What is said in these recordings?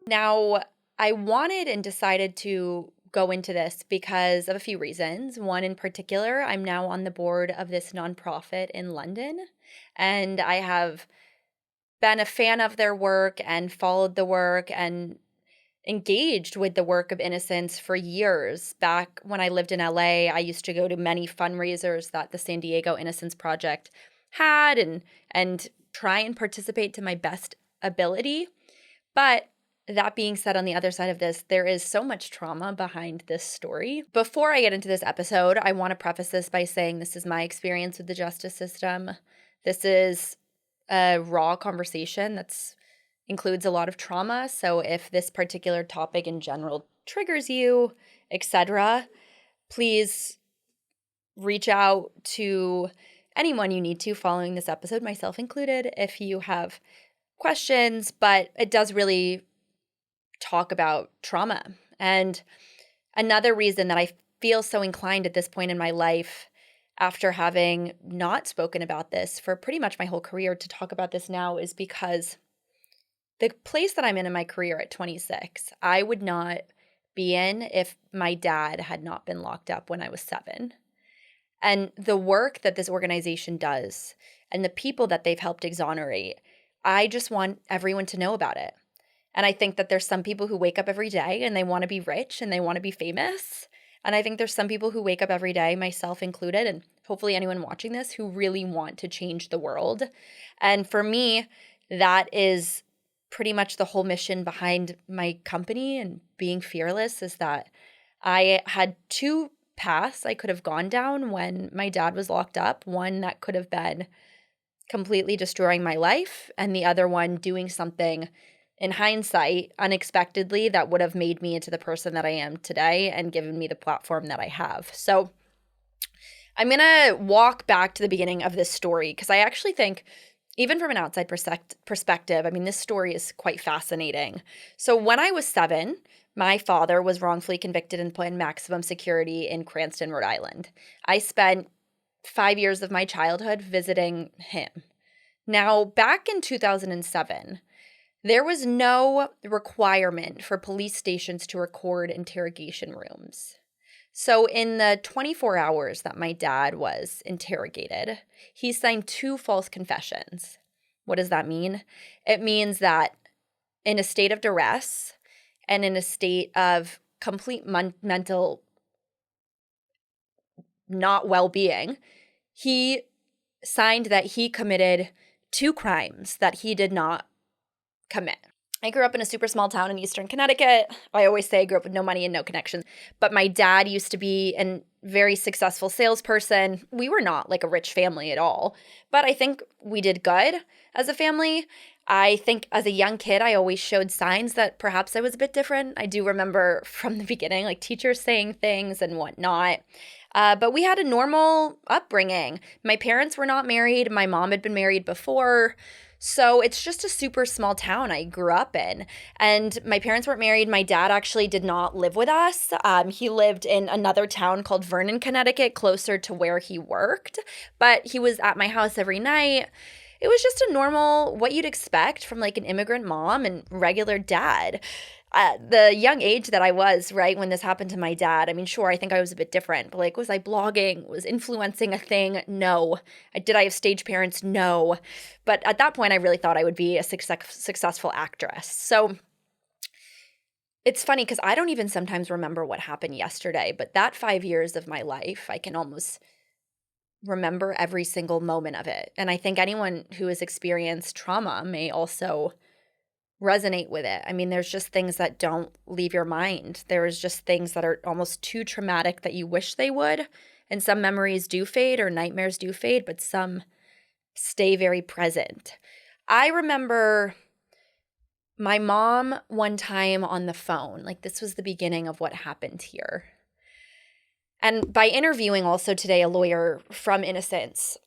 Now, I wanted and decided to go into this because of a few reasons. One in particular, I'm now on the board of this nonprofit in London, and I have been a fan of their work and followed the work and engaged with the work of Innocence for years. Back when I lived in LA, I used to go to many fundraisers that the San Diego Innocence Project had and try and participate to my best ability. But that being said, on the other side of this, there is so much trauma behind this story. Before I get into this episode, I want to preface this by saying this is my experience with the justice system. This is a raw conversation that includes a lot of trauma. So if this particular topic in general triggers you, etc., please reach out to anyone you need to following this episode, myself included, if you have questions. But it does really talk about trauma. And another reason that I feel so inclined at this point in my life, after having not spoken about this for pretty much my whole career, to talk about this now is because the place that I'm in my career at 26, I would not be in if my dad had not been locked up when I was 7. And the work that this organization does and the people that they've helped exonerate, I just want everyone to know about it. And I think that there's some people who wake up every day and they want to be rich and they want to be famous. And I think there's some people who wake up every day, myself included, and hopefully anyone watching this, who really want to change the world. And for me, that is pretty much the whole mission behind my company and being fearless, is that I had 2 paths I could have gone down when my dad was locked up. One that could have been completely destroying my life, and the other one doing something in hindsight unexpectedly that would have made me into the person that I am today and given me the platform that I have. So I'm going to walk back to the beginning of this story because I actually think, even from an outside perspective, I mean, this story is quite fascinating. So when I was 7, my father was wrongfully convicted and put in maximum security in Cranston, Rhode Island. I spent 5 years of my childhood visiting him. Now, back in 2007, there was no requirement for police stations to record interrogation rooms. So in the 24 hours that my dad was interrogated, he signed 2 false confessions. What does that mean? It means that in a state of duress and in a state of complete mental not well-being, he signed that he committed 2 crimes that he did not commit. I grew up in a super small town in Eastern Connecticut. I always say I grew up with no money and no connections. But my dad used to be a very successful salesperson. We were not like a rich family at all. But I think we did good as a family. I think as a young kid, I always showed signs that perhaps I was a bit different. I do remember from the beginning, like teachers saying things and whatnot. But we had a normal upbringing. My parents were not married. My mom had been married before. So it's just a super small town I grew up in. And my parents weren't married. My dad actually did not live with us. He lived in another town called Vernon, Connecticut, closer to where he worked. But he was at my house every night. It was just a normal, what you'd expect from like an immigrant mom and regular dad. The young age that I was, right, when this happened to my dad, I mean, sure, I think I was a bit different, but like, was I blogging? Was influencing a thing? No. Did I have stage parents? No. But at that point, I really thought I would be a successful actress. So it's funny because I don't even sometimes remember what happened yesterday, but that 5 years of my life, I can almost remember every single moment of it. And I think anyone who has experienced trauma may also resonate with it. I mean, there's just things that don't leave your mind. There's just things that are almost too traumatic that you wish they would. And some memories do fade or nightmares do fade, but some stay very present. I remember my mom one time on the phone, like this was the beginning of what happened here. And by interviewing also today a lawyer from Innocence,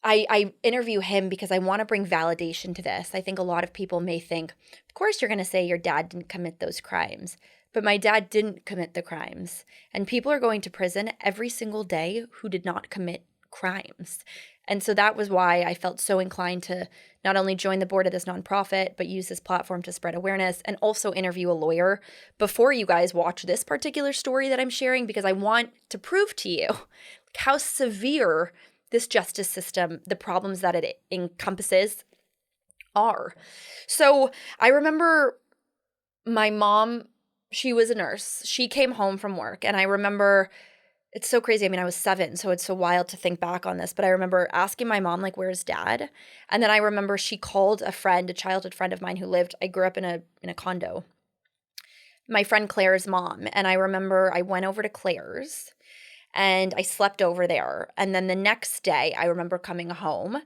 I interview him because I want to bring validation to this. I think a lot of people may think, of course you're going to say your dad didn't commit those crimes. But my dad didn't commit the crimes. And people are going to prison every single day who did not commit crimes. And so that was why I felt so inclined to not only join the board of this nonprofit, but use this platform to spread awareness and also interview a lawyer before you guys watch this particular story that I'm sharing, because I want to prove to you how severe this justice system, the problems that it encompasses, are. So I remember my mom, she was a nurse. She came home from work, and I remember it's so crazy. I mean, I was 7, so it's so wild to think back on this, but I remember asking my mom, like, "Where's dad?" And then I remember she called a friend, a childhood friend of mine who lived, I grew up in a condo, my friend Claire's mom. And I remember I went over to Claire's and I slept over there. And then the next day, I remember coming home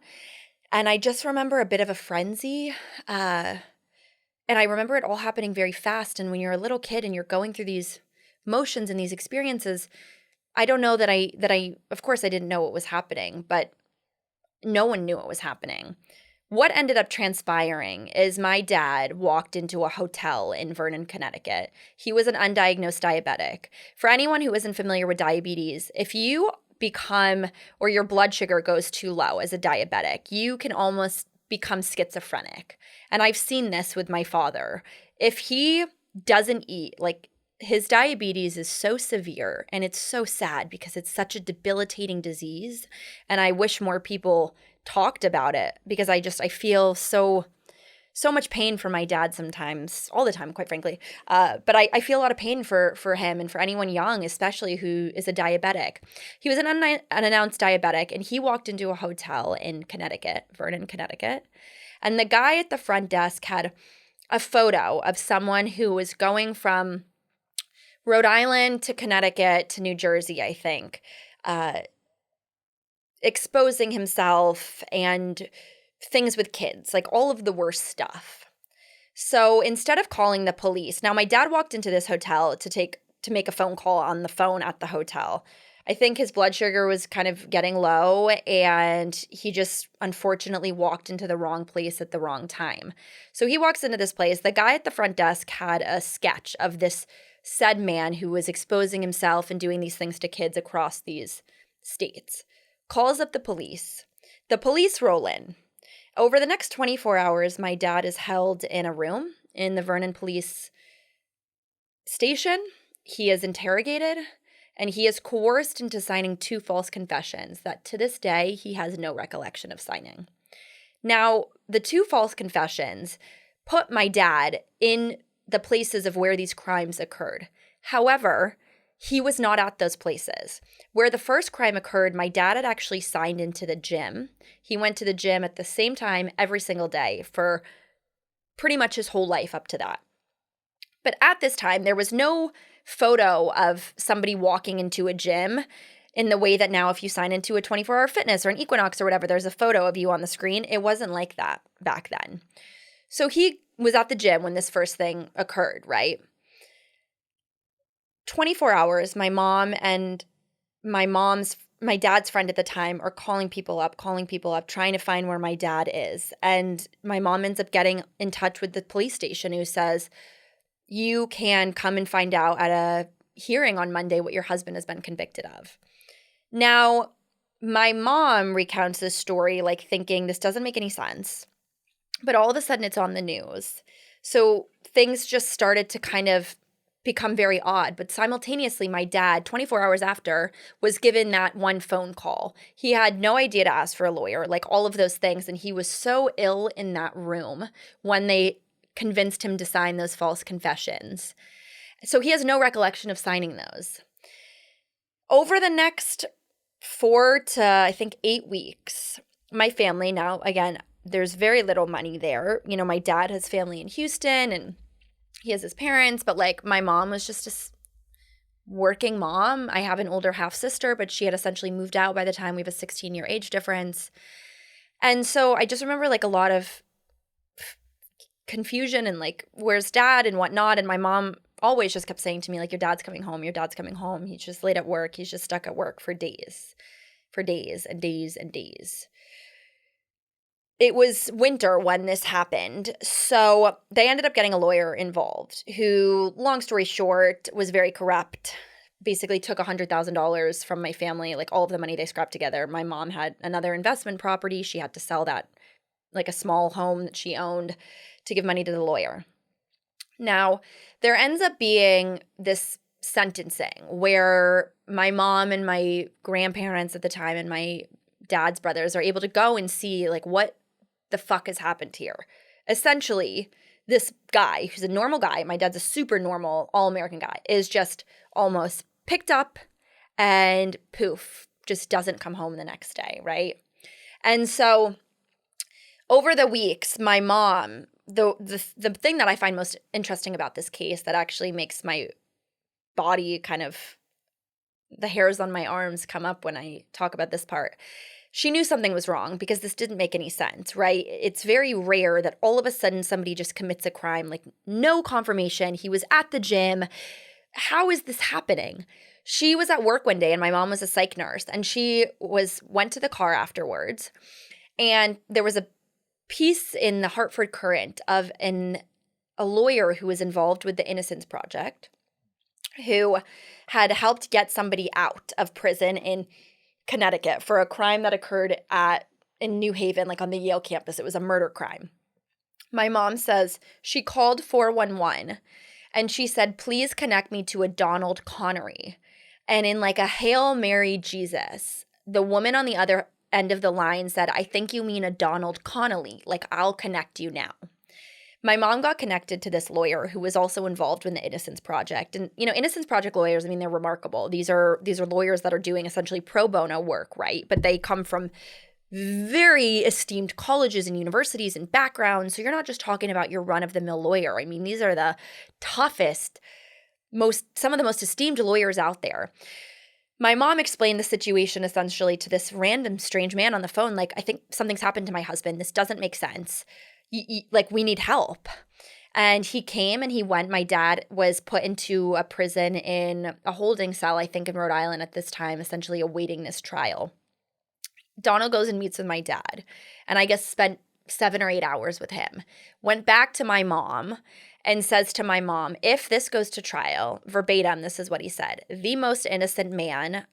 and I just remember a bit of a frenzy. And I remember it all happening very fast. And when you're a little kid and you're going through these motions and these experiences, I don't know that I of course I didn't know what was happening, but no one knew what was happening. What ended up transpiring is my dad walked into a hotel in Vernon, Connecticut. He was an undiagnosed diabetic. For anyone who isn't familiar with diabetes, if you become or your blood sugar goes too low as a diabetic, you can almost become schizophrenic. And I've seen this with my father. If he doesn't eat, like his diabetes is so severe and it's so sad because it's such a debilitating disease. And I wish more people talked about it because I feel so much pain for my dad sometimes, all the time, quite frankly. But I feel a lot of pain for him and for anyone young, especially who is a diabetic. He was an unannounced diabetic, and he walked into a hotel in Connecticut, Vernon, Connecticut. And the guy at the front desk had a photo of someone who was going from Rhode Island to Connecticut to New Jersey, I think, exposing himself and things with kids, like all of the worst stuff. So instead of calling the police, now my dad walked into this hotel to make a phone call on the phone at the hotel. I think his blood sugar was kind of getting low, and he just unfortunately walked into the wrong place at the wrong time. So he walks into this place. The guy at the front desk had a sketch of this said man who was exposing himself and doing these things to kids across these states. Calls up the police. The police roll in. Over the next 24 hours, my dad is held in a room in the Vernon police station. He is interrogated, and he is coerced into signing 2 false confessions that to this day he has no recollection of signing. Now, the 2 false confessions put my dad in the places of where these crimes occurred. However, he was not at those places. Where the first crime occurred, my dad had actually signed into the gym. He went to the gym at the same time every single day for pretty much his whole life up to that. But at this time, there was no photo of somebody walking into a gym in the way that now if you sign into a 24-hour fitness or an Equinox or whatever, there's a photo of you on the screen. It wasn't like that back then. So he was at the gym when this first thing occurred, right? 24 hours, my mom and my dad's friend at the time are calling people up, trying to find where my dad is. And my mom ends up getting in touch with the police station, who says, you can come and find out at a hearing on Monday what your husband has been convicted of. Now, my mom recounts this story like thinking this doesn't make any sense. But all of a sudden it's on the news. So things just started to kind of become very odd. But simultaneously, my dad, 24 hours after, was given that one phone call. He had no idea to ask for a lawyer, like all of those things. And he was so ill in that room when they convinced him to sign those false confessions. So he has no recollection of signing those. Over the next 4 to, I think, 8 weeks, my family, now, again, there's very little money there. You know, my dad has family in Houston and he has his parents, but like my mom was just a working mom. I have an older half sister, but she had essentially moved out by the time we have a 16-year age difference. And so I just remember like a lot of confusion and like, where's dad and whatnot. And my mom always just kept saying to me, like, your dad's coming home. He's just late at work. He's just stuck at work for days and days and days. It was winter when this happened, so they ended up getting a lawyer involved who, long story short, was very corrupt, basically took $100,000 from my family, like all of the money they scrapped together. My mom had another investment property. She had to sell that, like a small home that she owned, to give money to the lawyer. Now, there ends up being this sentencing where my mom and my grandparents at the time and my dad's brothers are able to go and see, like, what the fuck has happened here. Essentially, this guy, who's a normal guy, my dad's a super normal, all-American guy, is just almost picked up and poof, just doesn't come home the next day, right? And so over the weeks, my mom, the thing that I find most interesting about this case that actually makes my body kind of, the hairs on my arms come up when I talk about this part. She knew something was wrong because this didn't make any sense, right? It's very rare that all of a sudden somebody just commits a crime, like no confirmation. He was at the gym. How is this happening? She was at work one day and my mom was a psych nurse and she went to the car afterwards, and there was a piece in the Hartford Courant of a lawyer who was involved with the Innocence Project, who had helped get somebody out of prison in Connecticut for a crime that occurred in New Haven, like on the Yale campus. It was a murder crime. My mom says she called 411 and she said, please connect me to a Donald Connery. And in like a Hail Mary Jesus, the woman on the other end of the line said, I think you mean a Donald Connolly. Like, I'll connect you now. My mom got connected to this lawyer who was also involved in the Innocence Project. And, Innocence Project lawyers, I mean, they're remarkable. These are lawyers that are doing essentially pro bono work, right? But they come from very esteemed colleges and universities and backgrounds. So you're not just talking about your run-of-the-mill lawyer. I mean, these are the toughest, some of the most esteemed lawyers out there. My mom explained the situation essentially to this random strange man on the phone. Like, I think something's happened to my husband. This doesn't make sense. Like, we need help. And he came and he went. My dad was put into a prison in a holding cell, I think in Rhode Island at this time, essentially awaiting this trial. Donald goes and meets with my dad, and I guess spent 7 or 8 hours with him. Went back to my mom and says to my mom, if this goes to trial, verbatim, this is what he said, the most innocent man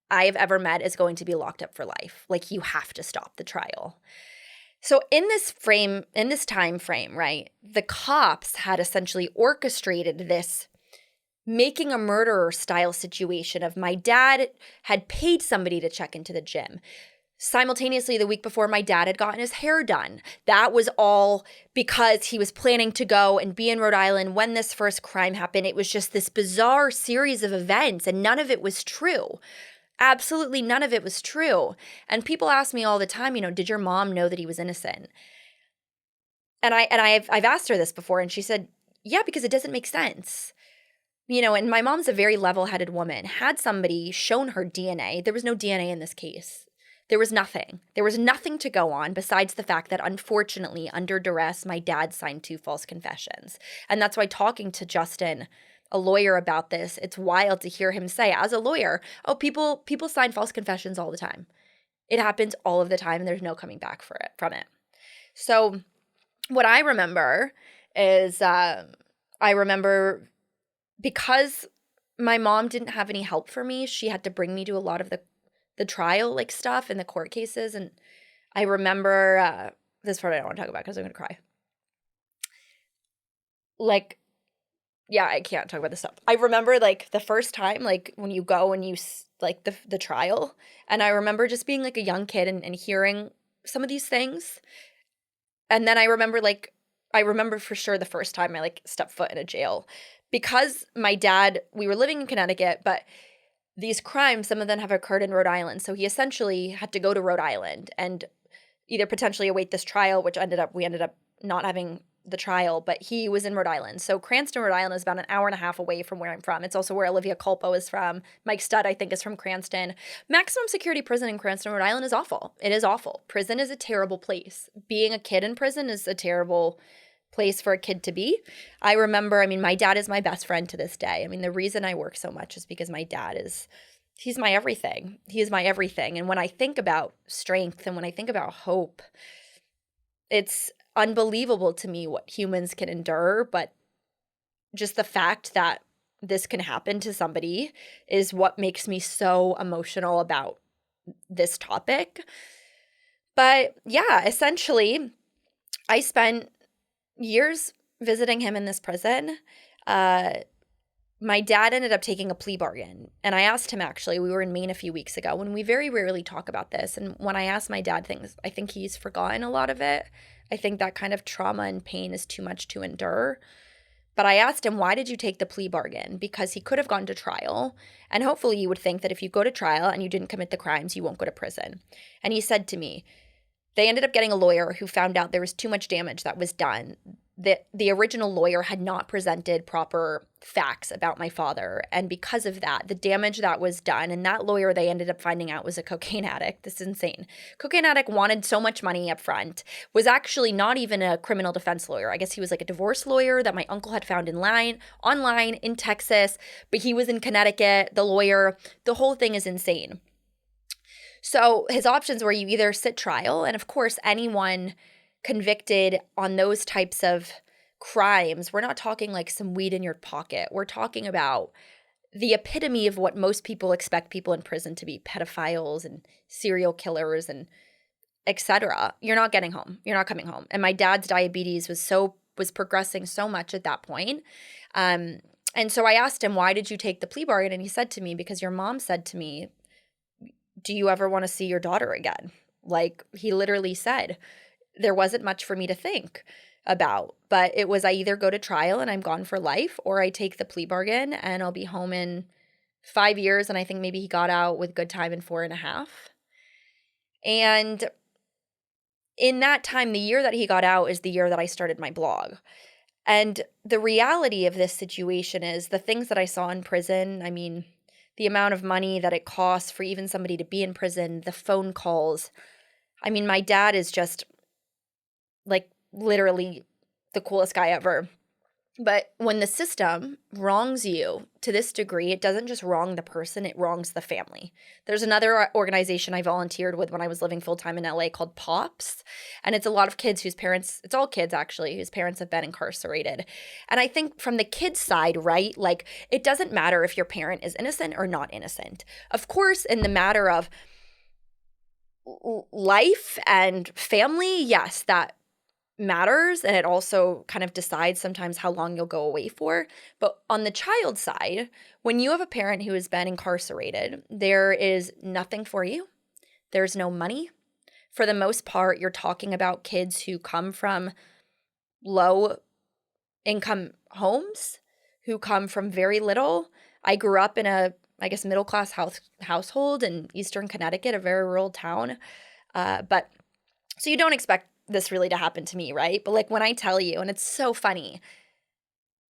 I have ever met is going to be locked up for life. Like, you have to stop the trial. So in this time frame, right, the cops had essentially orchestrated this making a murderer style situation of my dad had paid somebody to check into the gym. Simultaneously, the week before, my dad had gotten his hair done. That was all because he was planning to go and be in Rhode Island when this first crime happened. It was just this bizarre series of events, and none of it was true. Absolutely none of it was true. And people ask me all the time, did your mom know that he was innocent? And I've asked her this before, and she said, yeah, because it doesn't make sense. And my mom's a very level-headed woman. Had somebody shown her DNA, there was no DNA in this case. There was nothing. There was nothing to go on besides the fact that, unfortunately, under duress, my dad signed 2 false confessions. And that's why talking to Justin, a lawyer, about this, it's wild to hear him say, as a lawyer, oh, people sign false confessions all the time. It happens all of the time, and there's no coming back from it. So what I remember is because my mom didn't have any help for me, she had to bring me to a lot of the trial like stuff and the court cases. And I remember this part I don't want to talk about because I'm going to cry. Like, yeah, I can't talk about this stuff. I remember like the first time, like when you go and you like the trial, and I remember just being like a young kid and hearing some of these things. And then I remember for sure the first time I like stepped foot in a jail, because my dad, we were living in Connecticut, but these crimes, some of them have occurred in Rhode Island. So he essentially had to go to Rhode Island and either potentially await this trial, which we ended up not having the trial, but he was in Rhode Island. So Cranston, Rhode Island is about an hour and a half away from where I'm from. It's also where Olivia Culpo is from. Mike Studd, I think, is from Cranston. Maximum security prison in Cranston, Rhode Island is awful. It is awful. Prison is a terrible place. Being a kid in prison is a terrible place for a kid to be. I remember, my dad is my best friend to this day. The reason I work so much is because my dad he's my everything. He is my everything. And when I think about strength and when I think about hope, it's unbelievable to me what humans can endure, but just the fact that this can happen to somebody is what makes me so emotional about this topic. But yeah, essentially, I spent years visiting him in this prison. My dad ended up taking a plea bargain. And I asked him, actually, we were in Maine a few weeks ago, and we very rarely talk about this. And when I asked my dad things, I think he's forgotten a lot of it. I think that kind of trauma and pain is too much to endure. But I asked him, why did you take the plea bargain? Because he could have gone to trial. And hopefully you would think that if you go to trial and you didn't commit the crimes, you won't go to prison. And he said to me, they ended up getting a lawyer who found out there was too much damage that was done. The original lawyer had not presented proper facts about my father. And because of that, the damage that was done, and that lawyer they ended up finding out was a cocaine addict. This is insane. Cocaine addict wanted so much money up front, was actually not even a criminal defense lawyer. I guess he was like a divorce lawyer that my uncle had found online in Texas, but he was in Connecticut, the lawyer. The whole thing is insane. So his options were you either sit trial, and of course anyone convicted on those types of crimes, we're not talking like some weed in your pocket. We're talking about the epitome of what most people expect people in prison to be: pedophiles and serial killers and etc. You're not getting home. You're not coming home. And my dad's diabetes was progressing so much at that point. And so I asked him, why did you take the plea bargain? And he said to me, because your mom said to me, do you ever want to see your daughter again? Like, he literally said, there wasn't much for me to think about, but it was I either go to trial and I'm gone for life, or I take the plea bargain and I'll be home in 5 years. And I think maybe he got out with good time in 4.5. And in that time, the year that he got out is the year that I started my blog. And the reality of this situation is the things that I saw in prison, I mean, the amount of money that it costs for even somebody to be in prison, the phone calls. I mean, my dad is just like literally the coolest guy ever. But when the system wrongs you to this degree, it doesn't just wrong the person, it wrongs the family. There's another organization I volunteered with when I was living full-time in LA called POPS. And it's a lot of kids whose parents, it's all kids actually, whose parents have been incarcerated. And I think from the kids' side, right, like it doesn't matter if your parent is innocent or not innocent. Of course, in the matter of life and family, yes, that matters, and it also kind of decides sometimes how long you'll go away for. But on the child side, when you have a parent who has been incarcerated, there is nothing for you. There's no money. For the most part, you're talking about kids who come from low income homes, who come from very little. I grew up in a, I guess, middle class household in Eastern Connecticut, a very rural town. But so you don't expect this really to happen to me, right? But like when I tell you, and it's so funny,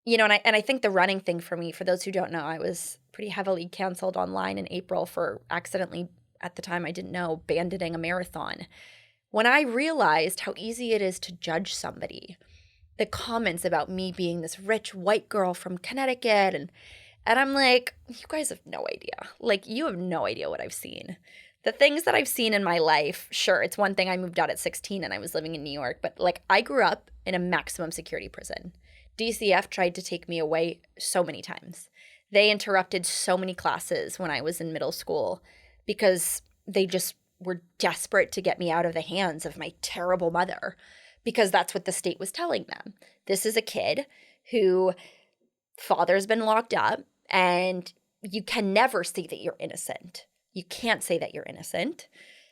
you know, and I think the running thing for me, for those who don't know, I was pretty heavily canceled online in April for accidentally, at the time I didn't know, banditing a marathon. When I realized how easy it is to judge somebody, the comments about me being this rich white girl from Connecticut, and I'm like, you guys have no idea. Like, you have no idea what I've seen. The things that I've seen in my life, sure, it's one thing I moved out at 16 and I was living in New York, but like I grew up in a maximum security prison. DCF tried to take me away so many times. They interrupted so many classes when I was in middle school because they just were desperate to get me out of the hands of my terrible mother, because that's what the state was telling them. This is a kid who father's been locked up, and you can never say that you're innocent. You can't say that you're innocent.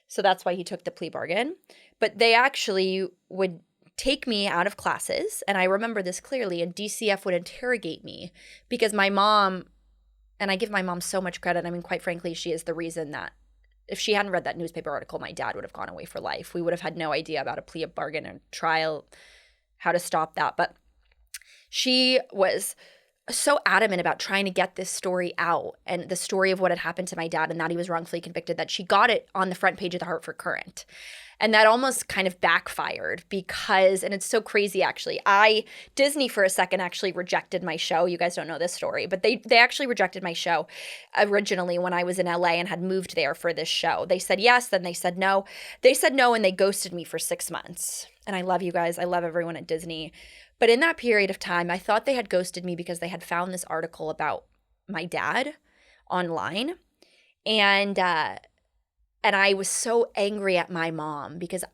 So that's why he took the plea bargain. But they actually would take me out of classes, and I remember this clearly, and DCF would interrogate me because my mom, and I give my mom so much credit, I mean, quite frankly, she is the reason that if she hadn't read that newspaper article, my dad would have gone away for life. We would have had no idea about a plea bargain and trial, how to stop that. But she was so adamant about trying to get this story out, and the story of what had happened to my dad and that he was wrongfully convicted, that she got it on the front page of the Hartford Courant. And that almost kind of backfired because, and it's so crazy actually, Disney for a second actually rejected my show. You guys don't know this story, but they actually rejected my show originally when I was in LA and had moved there for this show. They said yes, then they said no. They said no, and they ghosted me for 6 months. And I love you guys. I love everyone at Disney. But in that period of time, I thought they had ghosted me because they had found this article about my dad online. And I was so angry at my mom because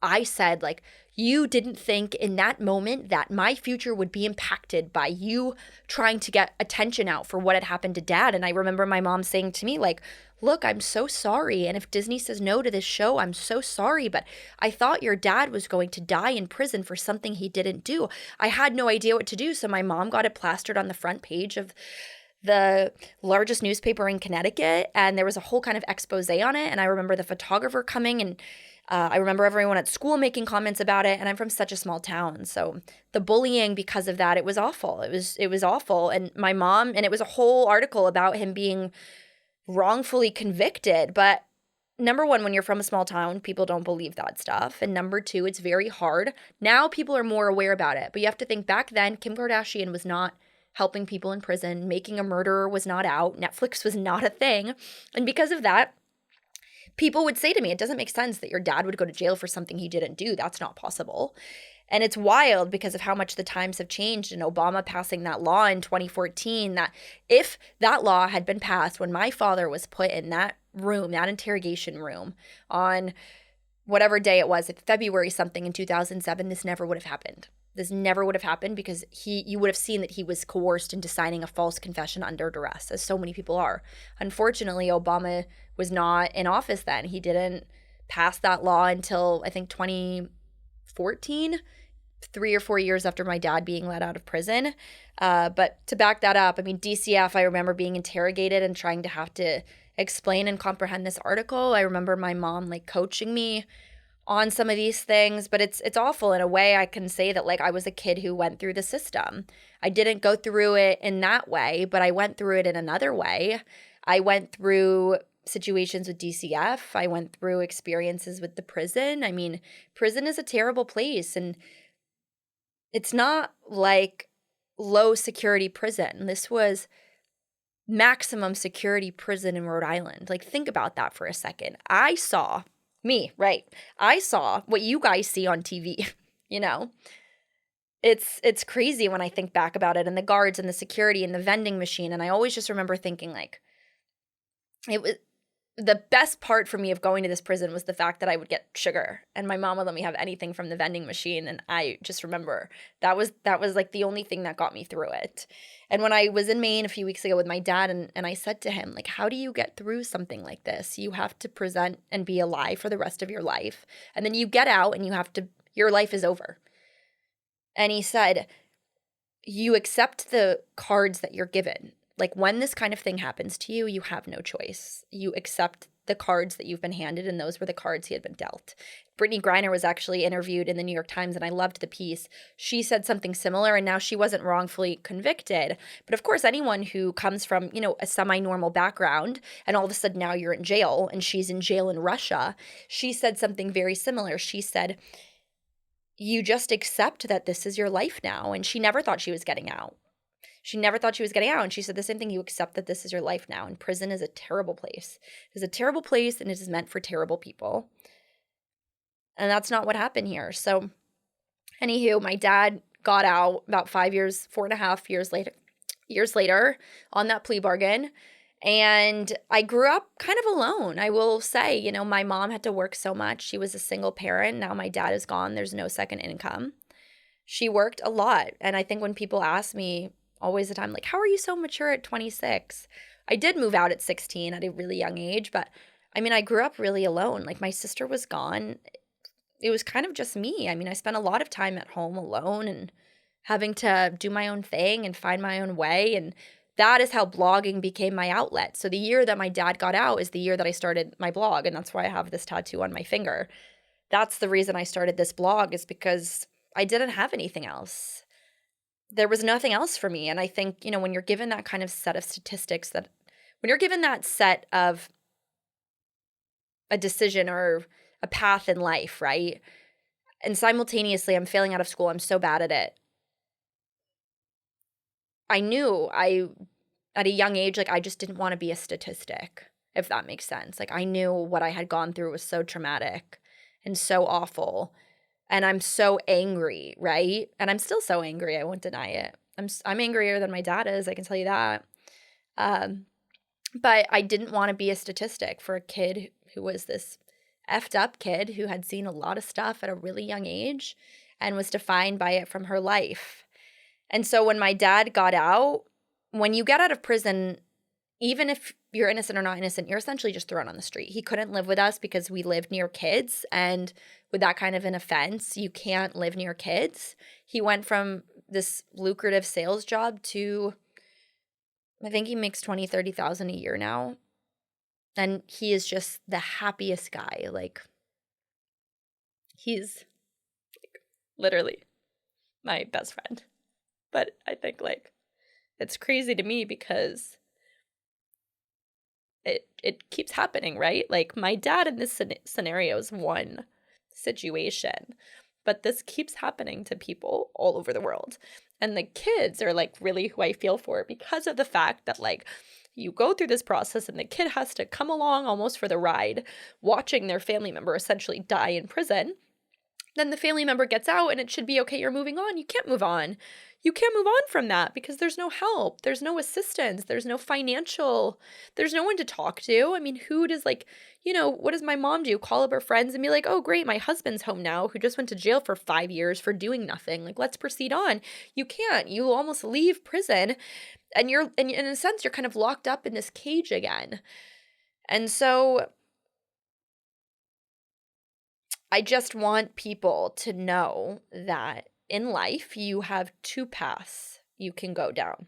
I said, like, you didn't think in that moment that my future would be impacted by you trying to get attention out for what had happened to dad. And I remember my mom saying to me, like, look, I'm so sorry. And if Disney says no to this show, I'm so sorry. But I thought your dad was going to die in prison for something he didn't do. I had no idea what to do. So my mom got it plastered on the front page of the largest newspaper in Connecticut, and there was a whole kind of expose on it. And I remember the photographer coming, and I remember everyone at school making comments about it. And I'm from such a small town, so the bullying because of that, it was awful. It was awful. And my mom, and it was a whole article about him being wrongfully convicted. But number one, when you're from a small town, people don't believe that stuff. And number two, it's very hard. Now people are more aware about it. But you have to think back then, Kim Kardashian was not helping people in prison. Making a Murderer was not out. Netflix was not a thing. And because of that, people would say to me, it doesn't make sense that your dad would go to jail for something he didn't do. That's not possible. And it's wild because of how much the times have changed, and Obama passing that law in 2014, that if that law had been passed when my father was put in that room, that interrogation room, on whatever day it was, February something in 2007, this never would have happened. This never would have happened because you would have seen that he was coerced into signing a false confession under duress, as so many people are. Unfortunately, Obama was not in office then. He didn't pass that law until, I think, 2014, 3 or 4 years after my dad being let out of prison. But to back that up, I mean, DCF, I remember being interrogated and trying to have to explain and comprehend this article. I remember my mom, like, coaching me on some of these things, but it's awful. In a way, I can say that, like, I was a kid who went through the system. I didn't go through it in that way, but I went through it in another way. I went through situations with DCF. I went through experiences with the prison. I mean, prison is a terrible place, and it's not like low security prison. This was maximum security prison in Rhode Island. Like, think about that for a second. I saw what you guys see on TV, you know? It's crazy when I think back about it, and the guards and the security and the vending machine, and I always just remember thinking, like, it was the best part for me of going to this prison was the fact that I would get sugar, and my mom would let me have anything from the vending machine. And I just remember that was like the only thing that got me through it. And when I was in Maine a few weeks ago with my dad, and I said to him, like, how do you get through something like this? You have to present and be alive for the rest of your life. And then you get out and your life is over. And he said, you accept the cards that you're given. Like, when this kind of thing happens to you, you have no choice. You accept the cards that you've been handed, and those were the cards he had been dealt. Brittany Griner was actually interviewed in the New York Times, and I loved the piece. She said something similar, and now she wasn't wrongfully convicted. But of course, anyone who comes from, a semi-normal background, and all of a sudden now you're in jail, and she's in jail in Russia, she said something very similar. She said, you just accept that this is your life now, and she never thought she was getting out. She never thought she was getting out. And she said the same thing. You accept that this is your life now. And prison is a terrible place. It is a terrible place, and it is meant for terrible people. And that's not what happened here. So, anywho, my dad got out about 4.5 years later on that plea bargain. And I grew up kind of alone. I will say, my mom had to work so much. She was a single parent. Now my dad is gone. There's no second income. She worked a lot. And I think when people ask me, always the time, like, how are you so mature at 26? I did move out at 16 at a really young age, but I mean, I grew up really alone. Like, my sister was gone. It was kind of just me. I mean, I spent a lot of time at home alone and having to do my own thing and find my own way. And that is how blogging became my outlet. So the year that my dad got out is the year that I started my blog. And that's why I have this tattoo on my finger. That's the reason I started this blog, is because I didn't have anything else. There was nothing else for me. And I think, when you're given that kind of set of statistics, when you're given that set of a decision or a path in life, right? And simultaneously, I'm failing out of school. I'm so bad at it. I knew at a young age, like, I just didn't want to be a statistic, if that makes sense. Like, I knew what I had gone through was so traumatic and so awful. And I'm so angry, right? And I'm still so angry. I won't deny it. I'm angrier than my dad is. I can tell you that. Um, but I didn't want to be a statistic for a kid who was this effed up kid who had seen a lot of stuff at a really young age and was defined by it from her life. And so when my dad got out, when you get out of prison, even if you're innocent or not innocent, you're essentially just thrown on the street. He couldn't live with us because we lived near kids. And with that kind of an offense, you can't live near kids. He went from this lucrative sales job to, I think he makes 20, 30,000 a year now. And he is just the happiest guy. Like, he's literally my best friend. But I think, like, it's crazy to me because it keeps happening, right? Like, my dad in this scenario is one situation, but this keeps happening to people all over the world. And the kids are, like, really who I feel for because of the fact that, like, you go through this process and the kid has to come along almost for the ride, watching their family member essentially die in prison. Then the family member gets out and it should be, okay, you're moving on. You can't move on. You can't move on from that because there's no help. There's no assistance. There's no financial. There's no one to talk to. I mean, who does, like, what does my mom do? Call up her friends and be like, oh, great, my husband's home now who just went to jail for 5 years for doing nothing. Like, let's proceed on. You can't. You almost leave prison and in a sense, you're kind of locked up in this cage again. And so I just want people to know that in life, you have two paths you can go down.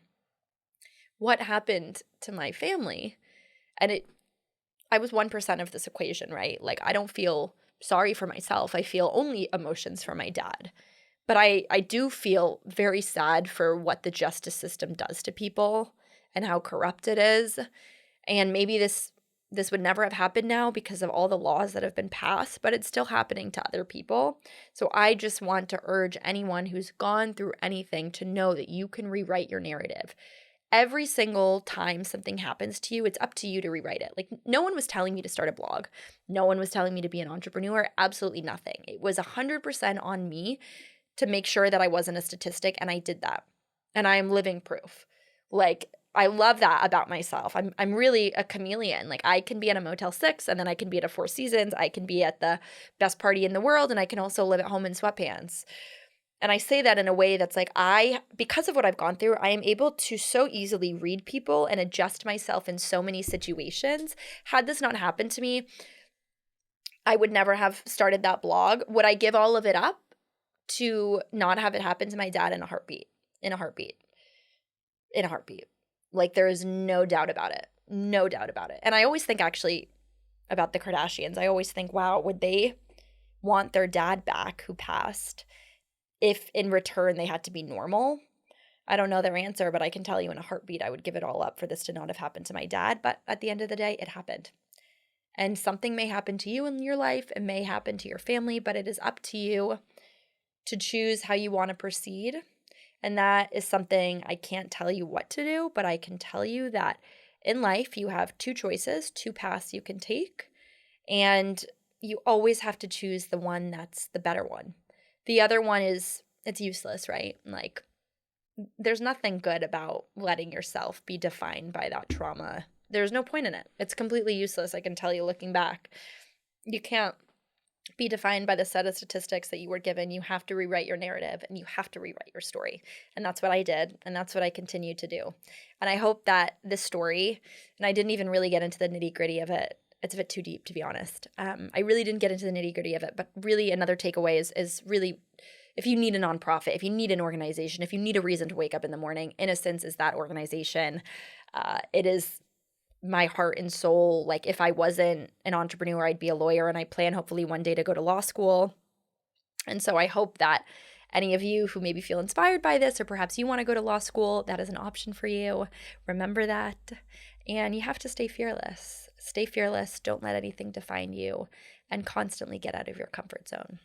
What happened to my family, and I was 1% of this equation, right? Like, I don't feel sorry for myself. I feel only emotions for my dad. But I do feel very sad for what the justice system does to people and how corrupt it is. And maybe this would never have happened now because of all the laws that have been passed, but it's still happening to other people. So I just want to urge anyone who's gone through anything to know that you can rewrite your narrative. Every single time something happens to you, it's up to you to rewrite it. Like, no one was telling me to start a blog. No one was telling me to be an entrepreneur. Absolutely nothing. It was 100% on me to make sure that I wasn't a statistic, and I did that. And I am living proof. Like, I love that about myself. I'm really a chameleon. Like, I can be at a Motel 6 and then I can be at a Four Seasons. I can be at the best party in the world and I can also live at home in sweatpants. And I say that in a way that's like, because of what I've gone through, I am able to so easily read people and adjust myself in so many situations. Had this not happened to me, I would never have started that blog. Would I give all of it up to not have it happen to my dad in a heartbeat? In a heartbeat. In a heartbeat. Like, there is no doubt about it. No doubt about it. And I always think, actually, about the Kardashians. I always think, wow, would they want their dad back who passed if in return they had to be normal? I don't know their answer, but I can tell you in a heartbeat I would give it all up for this to not have happened to my dad. But at the end of the day, it happened. And something may happen to you in your life. It may happen to your family, but it is up to you to choose how you want to proceed. And that is something I can't tell you what to do, but I can tell you that in life you have two choices, two paths you can take, and you always have to choose the one that's the better one. The other one it's useless, right? Like, there's nothing good about letting yourself be defined by that trauma. There's no point in it. It's completely useless, I can tell you looking back. You can't be defined by the set of statistics that you were given. You have to rewrite your narrative and you have to rewrite your story. And that's what I did. And that's what I continue to do. And I hope that this story, and I didn't even really get into the nitty gritty of it. It's a bit too deep, to be honest. I really didn't get into the nitty gritty of it. But really another takeaway is really, if you need a nonprofit, if you need an organization, if you need a reason to wake up in the morning, Innocence is that organization. It is my heart and soul. Like, if I wasn't an entrepreneur, I'd be a lawyer, and I plan hopefully one day to go to law school. And so I hope that any of you who maybe feel inspired by this, or perhaps you want to go to law school, that is an option for you. Remember that. And you have to stay fearless. Stay fearless. Don't let anything define you, and constantly get out of your comfort zone.